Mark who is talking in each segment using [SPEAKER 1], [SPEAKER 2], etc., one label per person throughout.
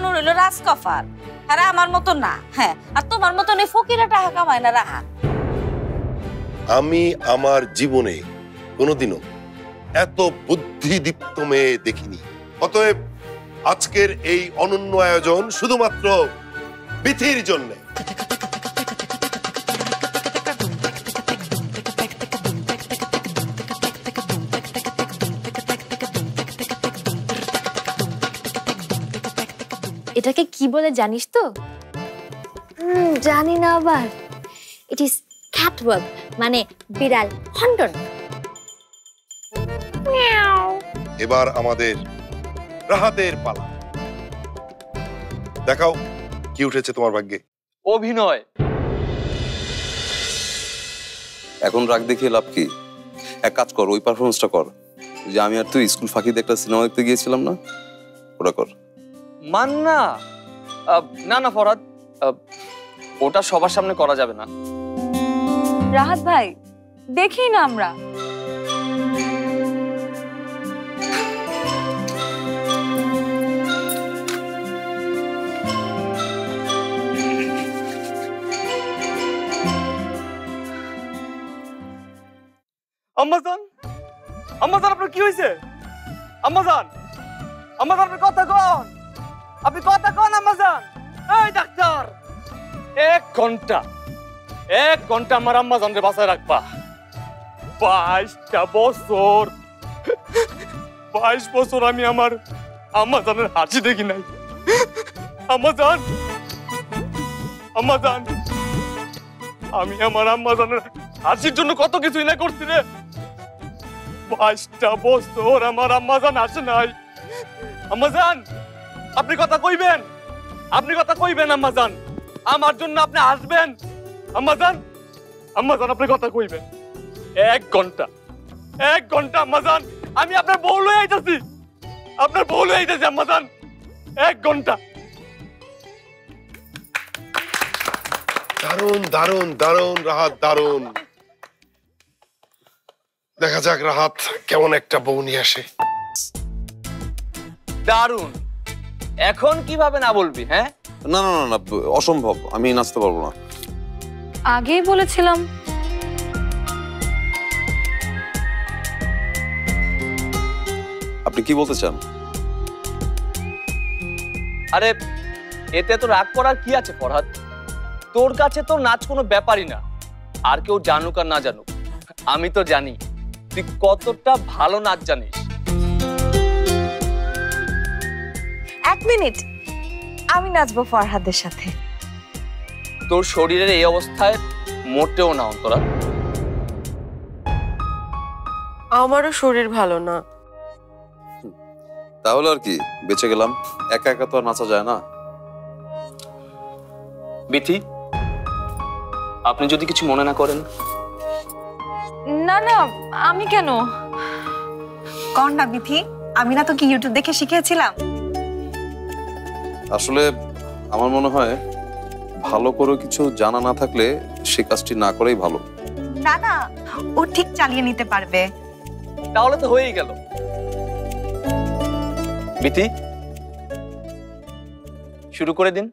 [SPEAKER 1] বানুর হইলো রাজকফার, আরে আমার মতো না। হ্যাঁ, আর তোমার মতন এই ফকিরা টাকা কামায় না রাহাত।
[SPEAKER 2] আমি আমার জীবনে কোনোদিনও এত বুদ্ধিদীপ্ত মেয়ে দেখিনি। অতএব আজকের এই অনন্য আয়োজন শুধুমাত্র বিথির জন্যে।
[SPEAKER 3] এটাকে কি বলে জানিস তো? জানি না আবার। ইট ইজ ক্যাটওয়াক, মানে বিড়াল হন্ডন।
[SPEAKER 2] এবার আমাদের রাহাতের পালা। দেখাও কি উঠেছে তোমার ভাগ্যে।
[SPEAKER 4] অভিনয়।
[SPEAKER 5] এখন রাগ দেখিয়ে লাভ কি? এক কাজ কর, ওই পারফরমেন্সটা কর যে আমি আর তুই স্কুল ফাঁকি দিয়ে একটা সিনেমা দেখতে গিয়েছিলাম না, ওটা কর।
[SPEAKER 4] মান্না, না না ফরহাদ, ওটা সবার সামনে করা যাবে না।
[SPEAKER 6] রাহাত ভাই, দেখি না আমরা।
[SPEAKER 4] আম্মাজান, আম্মাজান আপনার কি হয়েছে? আম্মাজান, আম্মাজান আপনি কথা কন, আপনি কথা কন আম্মাজান। এই ডাক্তার, 1 ঘন্টা আমার আম্মাজানকে বাঁচায় রাখবা। 22টা বছর, 22 বছর আমি আমার আম্মাজানের হাসি দেখি নাই। আম্মাজান, আম্মাজান, আমি আমার আম্মাজানের হাসির জন্য কত কিছুই না করছি রে। 22টা বছর আমার আম্মাজান হাসে নাই। আম্মাজান আপনি কথা কইবেন, আপনি কথা কইবেন আম্মাজান, আমার জন্য আপনি হাসবেন। আম্মাজান, আম্মাজান আপনি কথা কইবেন। 1 ঘন্টা আম্মাজান, আমি আপনার বউ লয়ে আইতাছি, আপনার বউ লয়ে আইতাছি আম্মাজান। 1 ঘন্টা।
[SPEAKER 2] দারুণ দারুণ দারুণ রাহাত, দারুণ। দেখা যাক রাহাত কেমন একটা বউ নিয়ে আসে।
[SPEAKER 4] দারুণ। এখন কিভাবে না বলবি? হ্যাঁ,
[SPEAKER 5] না না না না, অসম্ভব, আমি নাচতে পারবো না।
[SPEAKER 6] আগেই বলেছিলাম।
[SPEAKER 5] আপনি কি বলতে চান?
[SPEAKER 4] আরে এতে তো রাগ করার কি আছে ফরহাদ? তোর কাছে তো নাচ কোনো ব্যাপারই না। আর কেউ জানুক আর না জানুক, আমি তো জানি তুই কতটা ভালো নাচ জানিস।
[SPEAKER 6] 1 মিনিট, আমি নাচবো ফরহাদের সাথে।
[SPEAKER 4] তোর শরীরের এই অবস্থায় মোটেও না অন্তরা।
[SPEAKER 7] আমারও শরীর ভালো না।
[SPEAKER 5] তাহলে আর কি, বেঁচে গেলাম। একা একা তো আর নাচা যায় না।
[SPEAKER 4] বিথি, আপনি যদি কিছু মনে না করেন।
[SPEAKER 6] না না, আমি কেন?
[SPEAKER 8] কর না বিথি, আমি না তোকে ইউটিউব দেখে শিখিয়েছিলাম।
[SPEAKER 5] আসলে আমার মনে হয় ভালো করে কিছু জানা না থাকলে সে কাজটি না করেই ভালো।
[SPEAKER 8] না না, ও ঠিক চালিয়ে নিতে পারবে।
[SPEAKER 4] তাহলে তো হয়েই গেল। বিথি, শুরু করে দিন।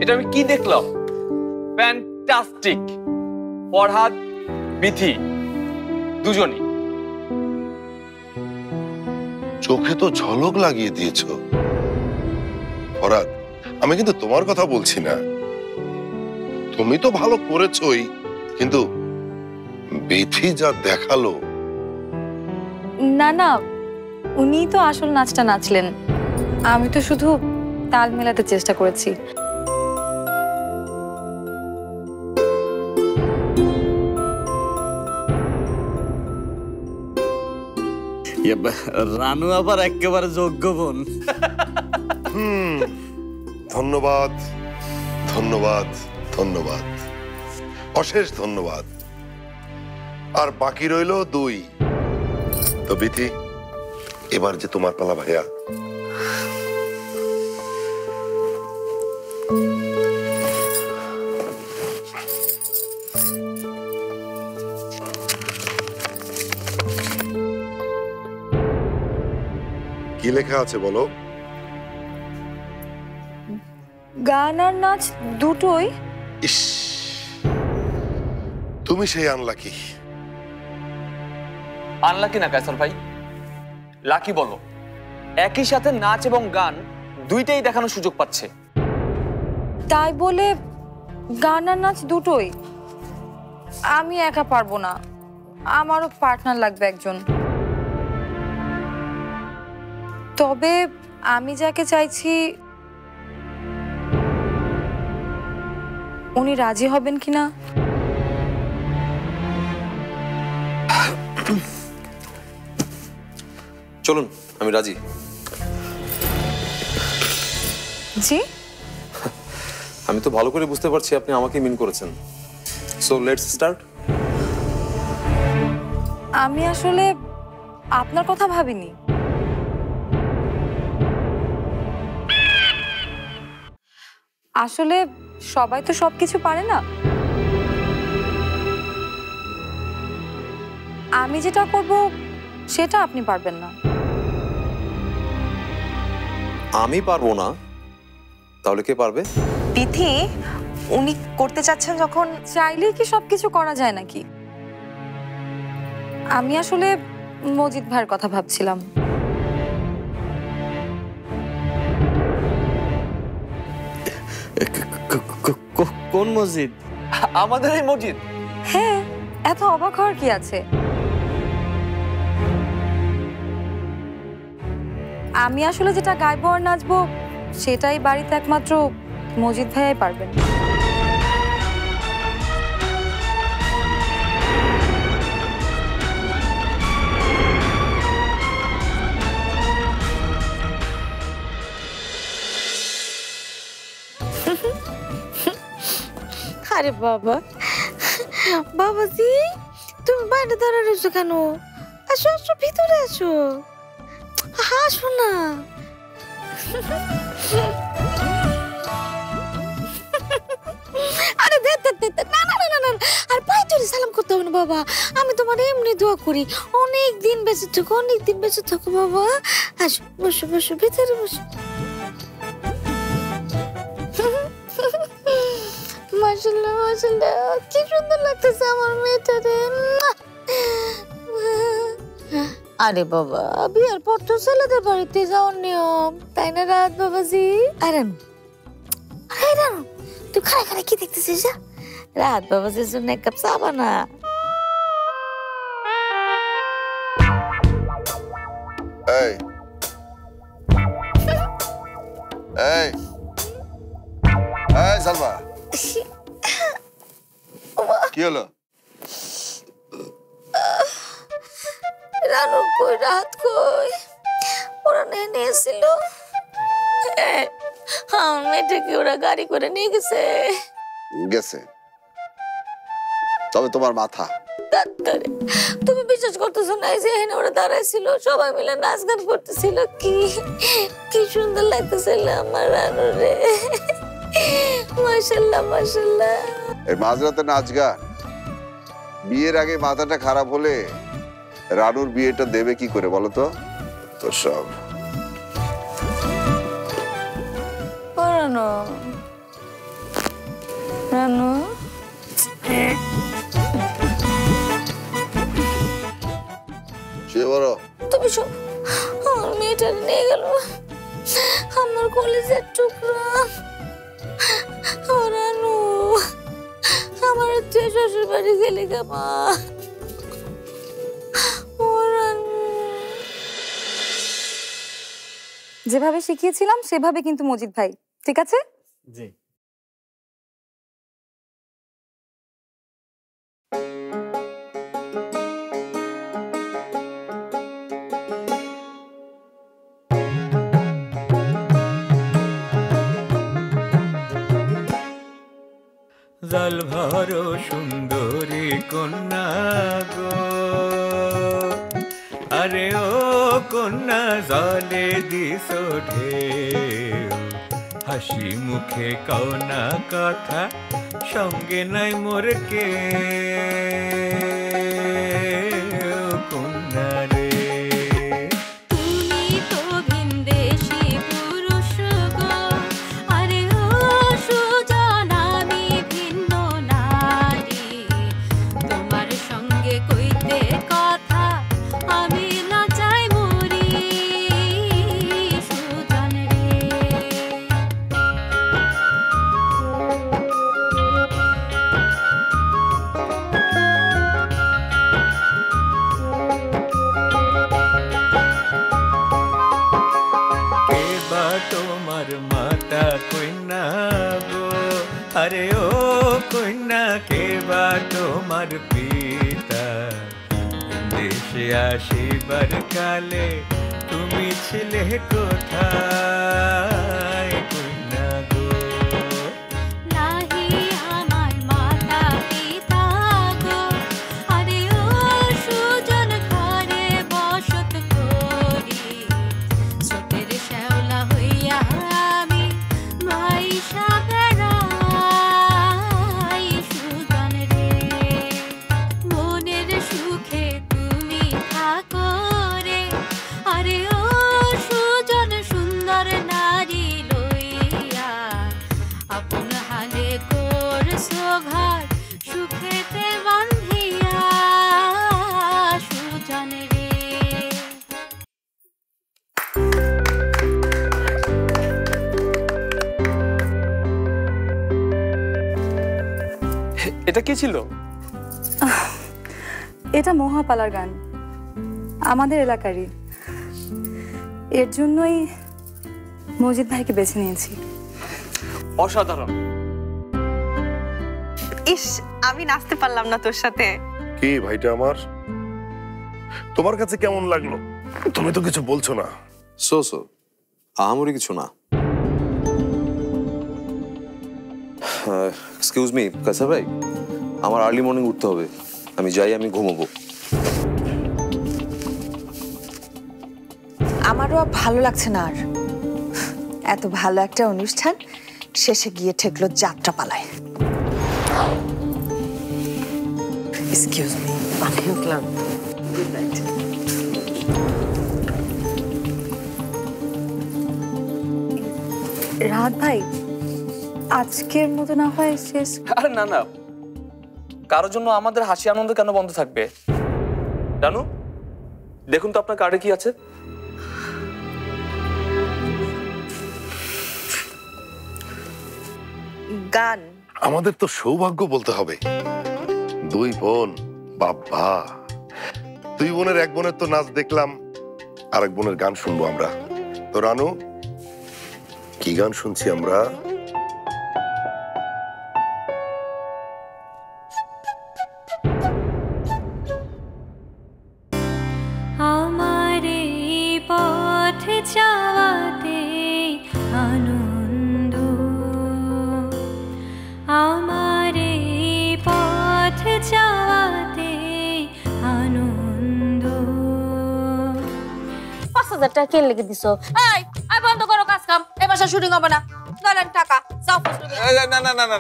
[SPEAKER 4] এটা আমি কি দেখলাম? ফ্যান্টাস্টিক। ফরহাদ, বিথি দুজনই।
[SPEAKER 2] চোখে তো ঝলক লাগিয়ে দিয়েছো ফরহাদ, আমি কিন্তু তোমার কথা বলছি না। তুমি তো ভালো করেছোই, কিন্তু বিথি যা দেখালো।
[SPEAKER 6] না না, উনিই তো আসল নাচটা নাচলেন, আমি তো শুধু তাল মেলাতে চেষ্টা করেছি।
[SPEAKER 9] রানু আবার একেবারে যোগ্য বোন।
[SPEAKER 2] ধন্যবাদ, ধন্যবাদ, ধন্যবাদ, অশেষ ধন্যবাদ। আর বাকি রইল 2। তো বিথি, এবার যে তোমার পালা ভাইয়া। কি লেখা আছে বলো?
[SPEAKER 6] গান আর নাচ দুটোই।
[SPEAKER 2] ইস, তুমি সেই আনলাকি।
[SPEAKER 4] আনলাকি না কায়সার ভাই, লাকি বলো। একই সাথে নাচ এবং গান দুইটাই দেখানোর সুযোগ পাচ্ছে।
[SPEAKER 6] তাই বলে গান আর নাচ দুটোই? আমি একা পারবো না, আমারও পার্টনার লাগবে একজন। তবে আমি যাকে চাইছি উনি রাজি হবেন কিনা।
[SPEAKER 5] চলুন, আমি রাজি।
[SPEAKER 6] জি,
[SPEAKER 5] আমি তো ভালো করে বুঝতে পারছি আপনি আমাকে মিন করেছেন। So let's start.
[SPEAKER 6] আমি আসলে আপনার কথা ভাবিনি। আসলে সবাই তো সবকিছু পারে না। আমি যেটা করব সেটা আপনি পারবেন না।
[SPEAKER 5] আমি পারবো না, তাহলে কে পারবে?
[SPEAKER 8] বিথি, উনি করতে চাচ্ছেন যখন।
[SPEAKER 6] চাইলেই কি সবকিছু করা যায় নাকি? আমি আসলে মজিদ ভাইয়ের কথা ভাবছিলাম।
[SPEAKER 9] কোন মসজিদ?
[SPEAKER 4] আমাদের এই মসজিদ।
[SPEAKER 6] হ্যাঁ, এত অবাক হওয়ার কি আছে? আমি আসলে যেটা গাইবো আর নাচবো সেটাই বাড়িতে একমাত্র মজিদ ভাইয়াই পারবেন।
[SPEAKER 3] আরে বাবা, বাবাজি তুমি বাইরে দাঁড়িয়ে রয়েছো কেন? আসো আসো, ভিতরে আসো, আসো না। আরে না না না না না, আর পায়ে ধরে সালাম করতে হবে না বাবা। আমি তোমার এমনি দোয়া করি অনেক দিন বেঁচে থাকো, অনেক দিন বেঁচে থাকো বাবা। আসো, বসো বসো, ভিতরে বসো। মাশাআল্লাহ মাশাআল্লাহ, কি সুন্দর লাগতেছে আমার মেয়েটারে। আরে বাবা, বিয়ের পর তো ছেলেদের বাড়িতে যাওয়ার নিয়ম, তাই না রাত বাবাজি? আরে তুই খাড়া খাড়া কি দেখতেছিস? রাত বাবাজির জন্য এক কাপ চা বানা।
[SPEAKER 2] এই এই এই সালমা, কি হলো?
[SPEAKER 3] রানু কই, রাত কই? ওরা নিয়ে এসেছিল। আমার মেয়েটাকে ওরা গাড়ি করে নিয়ে গেছে।
[SPEAKER 2] গেছে?
[SPEAKER 10] তবে তোমার মাথা।
[SPEAKER 3] ডাক্তারে তুমি বিশ্বাস করতেছো না, এই যে এখানে ওরা দাঁড়াইছিল সবাই মিলে নাচ গান করতেছিল, কি কি সুন্দর লাগতেছিল আমার রানুরে। মাশাআল্লাহ মাশাআল্লাহ।
[SPEAKER 10] এই মাঝরাতে নাচ গান, বিয়ের আগে মাথাটা খারাপ হলে রানুর বিয়েটা দেবে কি করে বলো তো? তো সব
[SPEAKER 3] রানু রানু
[SPEAKER 10] সে বড়
[SPEAKER 3] তুমি সব আমার মেয়েটা নিয়ে গেল, আমার কলেজের টুকরা। রানু আমার শ্বশুর বাড়ি গেলে গে মা।
[SPEAKER 6] যেভাবে শিখিয়েছিলাম সেভাবে কিন্তু মজিদ ভাই, ঠিক আছে?
[SPEAKER 9] জি।
[SPEAKER 11] জল ভরো সুন্দরী কন্যা গো, আরে ও কন্যা জলে দিস ঢেউ, হাসি মুখে কওনা কথা সঙ্গে নাই মোর কে কন্যা রে। তোমার মাতা কন্যা গো, আরে ও কন্যা কে বা তোমার পিতা, দেশে আসিবার কালে তুমি ছিলে কোথায় কন্যা গো?
[SPEAKER 4] এটা কি ছিল?
[SPEAKER 6] এটা মহাপালার গান, আমাদের এলাকারই। এর জন্যই মজিদ ভাইকে বেছে নিয়েছি।
[SPEAKER 4] অসাধারণ।
[SPEAKER 8] ইস, আমি নাচতে পারলাম না তোর সাথে।
[SPEAKER 2] কি ভাইটা আমার, তোমার কাছে কেমন লাগলো? তুমি তো কিছু বলছো না।
[SPEAKER 5] সো আহামরি কিছু না। এক্সকিউজ মি কাসা ভাই, আমার আর্লি মর্নিং উঠতে হবে, আমি যাই, আমি ঘুমাবো।
[SPEAKER 8] আমারও ভালো লাগছে না আর, এত ভালো একটা অনুষ্ঠান শেষে গিয়ে ঠেকলো যাত্রা পালায়। এক্সকিউজ মি, আমি উঠলাম। Good night.
[SPEAKER 6] রাহাত ভাই, আজকের মতো না হয় শেষ।
[SPEAKER 4] আরে না না, কারোর জন্য আমাদের হাসি আনন্দ কেন বন্ধ থাকবে? জানু, দেখুন তো আপনার কার্ডে কি আছে।
[SPEAKER 8] গান।
[SPEAKER 2] আমাদের তো সৌভাগ্য বলতে হবে, দুই বোন। বাবা, দুই বোনের এক বোনের তো নাচ দেখলাম, আর এক বোনের গান শুনবো আমরা। তো রানু, কি গান শুনছি আমরা?
[SPEAKER 12] আমার এই পথ যাওয়াতে আনন্দ, আমার এই পথ যাওয়াতে
[SPEAKER 3] 10,000 টাকা কে লেগে দিছো?
[SPEAKER 1] এই আই বন্ধ করো কাজ কাম, এই মাসে শুটিং হবে না। গেলেন টাকা যাও ফুসলুকে।
[SPEAKER 13] না না না না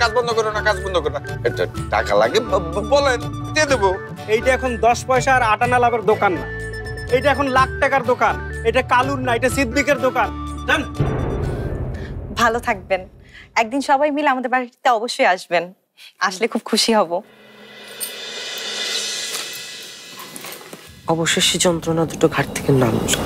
[SPEAKER 13] কাজ বন্ধ করো না, কাজ বন্ধ করো না। টাকা লাগে বলেন, দিয়ে দেবো।
[SPEAKER 4] এইটা এখন 10 পয়সা আর আটানা লাভের দোকান না, এইটা এখন লাখ টাকার দোকান। এটা কালুর না, এটা সিদ্দিকের দোকান। জান,
[SPEAKER 6] ভালো থাকবেন। একদিন সবাই মিলে আমাদের বাড়িতে অবশ্যই আসবেন, আসলে খুব খুশি হব।
[SPEAKER 7] অবশেষে যন্ত্রণা দুটো ঘাট থেকে নামলো।